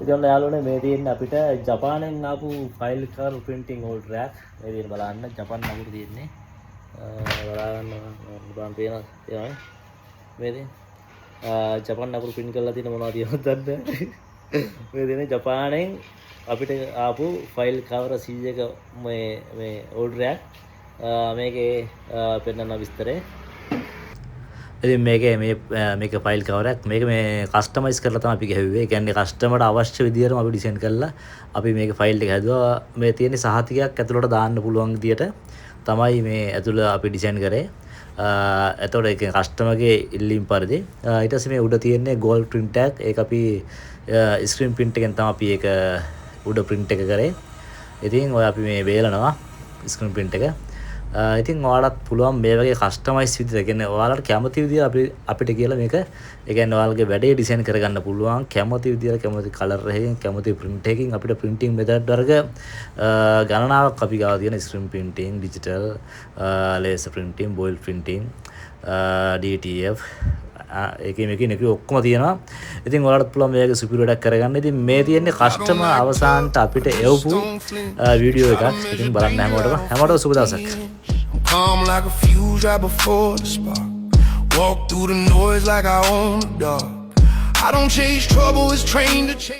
ඉතින් ඔන්න යාළුවනේ මේ තියෙන්නේ අපිට ජපානයෙන් ආපු file cover printing old rack. මේ තියෙන බලන්න ජපාන් නගර තියෙන්නේ. බලා ගන්න බලන්න තියෙනවා මේ තියෙන ජපාන් නගර print කරලා තියෙන මොනවද කියනවද දන්නේ. මේ තියෙන්නේ ජපානයෙන් අපිට ආපු ෆයිල් කවර් සීල් එක මේ old rack. මේකේ පෙන්නන විස්තරේ. ඉතින් මේක ෆයිල් කවරයක් මේක මේ කස්ටමයිස් කරලා තමයි අපි ගහුවේ. ඒ කියන්නේ කස්ටමර්ට අවශ්‍ය විදිහටම අපි ඩිසයින් කරලා අපි මේක ෆයිල් එක හැදුවා. මේ තියෙන සහතිකයක් ඇතුළට දාන්න පුළුවන් විදිහට තමයි මේ ඇතුළ අපි ඩිසයින් කරේ. එතකොට ඒක කස්ටමර්ගේ ඉල්ලීම් පරිදි. ඊට පස්සේ මේ උඩ තියෙන්නේ gold print tag. ඒක අපි screen print එකෙන් තමයි අපි ඒක උඩ print එක කරේ. ඉතින් ඔය අපි මේ වේලනවා screen print එක. ඉතින් ඔයාලට පුළුවන් මේ වගේ කස්ටමයිස් විදිහට කියන්නේ ඔයාලට කැමති විදිහට අපිට කියලා මේක ඒ කියන්නේ ඔයාලගේ වැඩේ ඩිසයින් කරගන්න පුළුවන් කැමති විදිහට කැමති කලර් එකකින් කැමති print එකකින් අපිට printing method වර්ග ගණනාවක් අපි ගාව තියෙන screen printing digital laser printing boil printing DTF ඒකේ මේකේ ඔක්කොම තියෙනවා. ඉතින් ඔයාලට පුළුවන් මේක සුපිරි වැඩක් කරගන්න. ඉතින් මේ තියෙන්නේ කස්ටමර් අවසානට අපිට එවපු වීඩියෝ එකක්. ඉතින් බලන්න හැමෝටම සුබ දවසක්. Calm like a fuse right before the spark. Walk through the noise like I own the dark. I don't chase trouble, it's trained to chase.